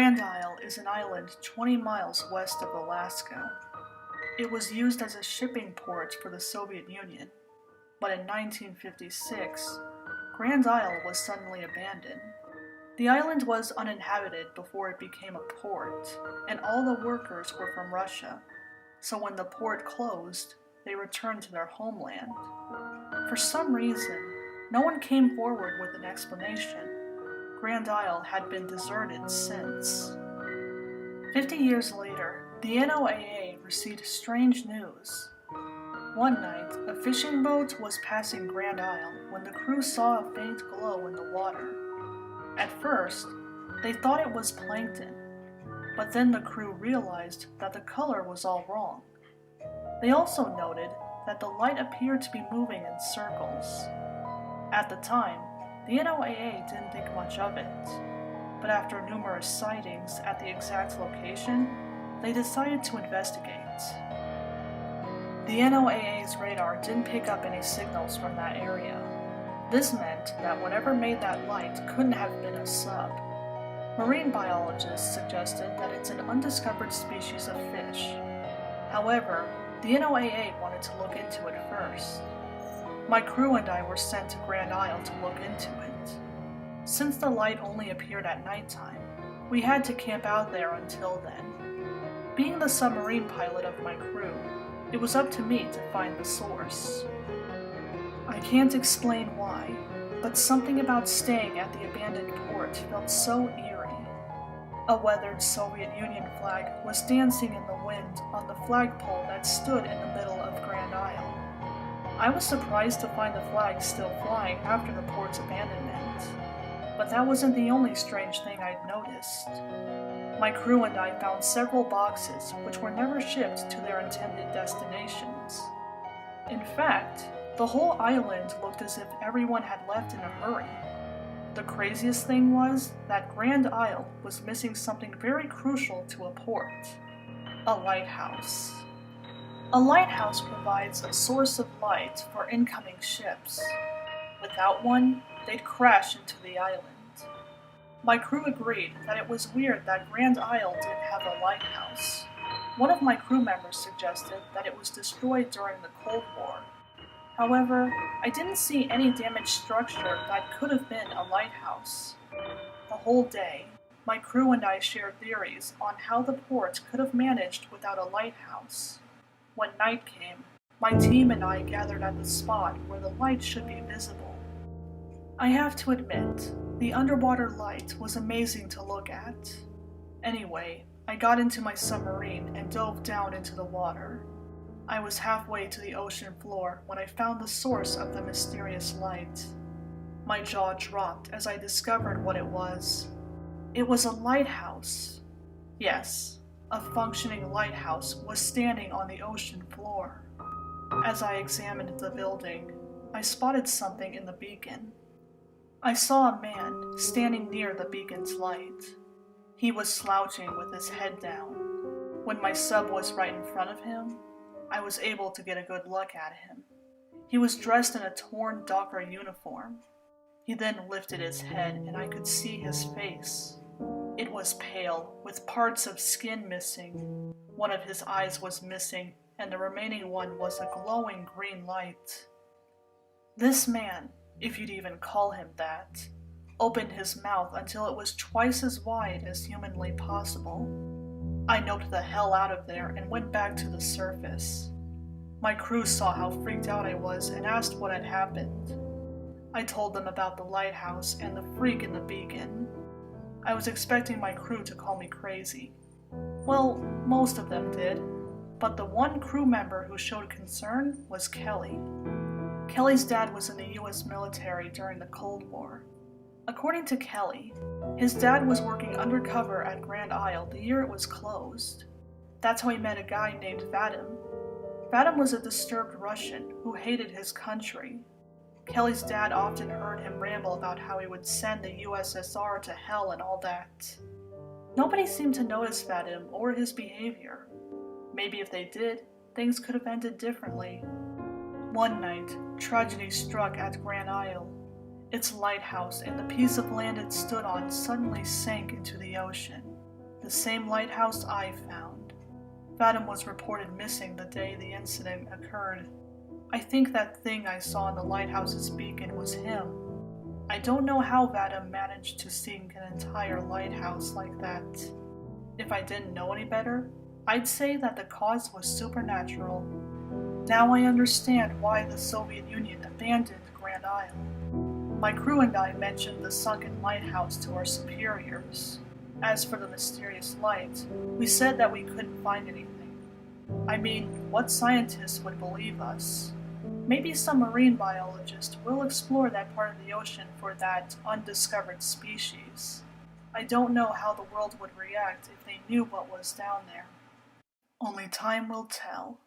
Grand Isle is an island 20 miles west of Alaska. It was used as a shipping port for the Soviet Union, but in 1956, Grand Isle was suddenly abandoned. The island was uninhabited before it became a port, and all the workers were from Russia, so when the port closed, they returned to their homeland. For some reason, no one came forward with an explanation. Grand Isle had been deserted since. 50 years later, the NOAA received strange news. One night, a fishing boat was passing Grand Isle when the crew saw a faint glow in the water. At first, they thought it was plankton, but then the crew realized that the color was all wrong. They also noted that the light appeared to be moving in circles. At the time, the NOAA didn't think much of it, but after numerous sightings at the exact location, they decided to investigate. The NOAA's radar didn't pick up any signals from that area. This meant that whatever made that light couldn't have been a sub. Marine biologists suggested that it's an undiscovered species of fish. However, the NOAA wanted to look into it first. My crew and I were sent to Grand Isle to look into it. Since the light only appeared at nighttime, we had to camp out there until then. Being the submarine pilot of my crew, it was up to me to find the source. I can't explain why, but something about staying at the abandoned port felt so eerie. A weathered Soviet Union flag was dancing in the wind on the flagpole that stood in the middle of Grand Isle. I was surprised to find the flag still flying after the port's abandonment, but that wasn't the only strange thing I'd noticed. My crew and I found several boxes which were never shipped to their intended destinations. In fact, the whole island looked as if everyone had left in a hurry. The craziest thing was that Grand Isle was missing something very crucial to a port: a lighthouse. A lighthouse provides a source of light for incoming ships. Without one, they'd crash into the island. My crew agreed that it was weird that Grand Isle didn't have a lighthouse. One of my crew members suggested that it was destroyed during the Cold War. However, I didn't see any damaged structure that could have been a lighthouse. The whole day, my crew and I shared theories on how the port could have managed without a lighthouse. When night came, my team and I gathered at the spot where the light should be visible. I have to admit, the underwater light was amazing to look at. Anyway, I got into my submarine and dove down into the water. I was halfway to the ocean floor when I found the source of the mysterious light. My jaw dropped as I discovered what it was. It was a lighthouse. Yes, a functioning lighthouse was standing on the ocean floor. As I examined the building, I spotted something in the beacon. I saw a man standing near the beacon's light. He was slouching with his head down. When my sub was right in front of him, I was able to get a good look at him. He was dressed in a torn docker uniform. He then lifted his head and I could see his face. It was pale, with parts of skin missing. One of his eyes was missing, and the remaining one was a glowing green light. This man, if you'd even call him that, opened his mouth until it was twice as wide as humanly possible. I noped the hell out of there and went back to the surface. My crew saw how freaked out I was and asked what had happened. I told them about the lighthouse and the freak in the beacon. I was expecting my crew to call me crazy. Well, most of them did, but the one crew member who showed concern was Kelly. Kelly's dad was in the US military during the Cold War. According to Kelly, his dad was working undercover at Grand Isle the year it was closed. That's how he met a guy named Vadim. Vadim was a disturbed Russian who hated his country. Kelly's dad often heard him ramble about how he would send the USSR to hell and all that. Nobody seemed to notice Vadim or his behavior. Maybe if they did, things could have ended differently. One night, tragedy struck at Grand Isle. Its lighthouse and the piece of land it stood on suddenly sank into the ocean. The same lighthouse I found. Vadim was reported missing the day the incident occurred. I think that thing I saw in the lighthouse's beacon was him. I don't know how Vadim managed to sink an entire lighthouse like that. If I didn't know any better, I'd say that the cause was supernatural. Now I understand why the Soviet Union abandoned Grand Isle. My crew and I mentioned the sunken lighthouse to our superiors. As for the mysterious light, we said that we couldn't find anything. I mean, what scientist would believe us? Maybe some marine biologist will explore that part of the ocean for that undiscovered species. I don't know how the world would react if they knew what was down there. Only time will tell.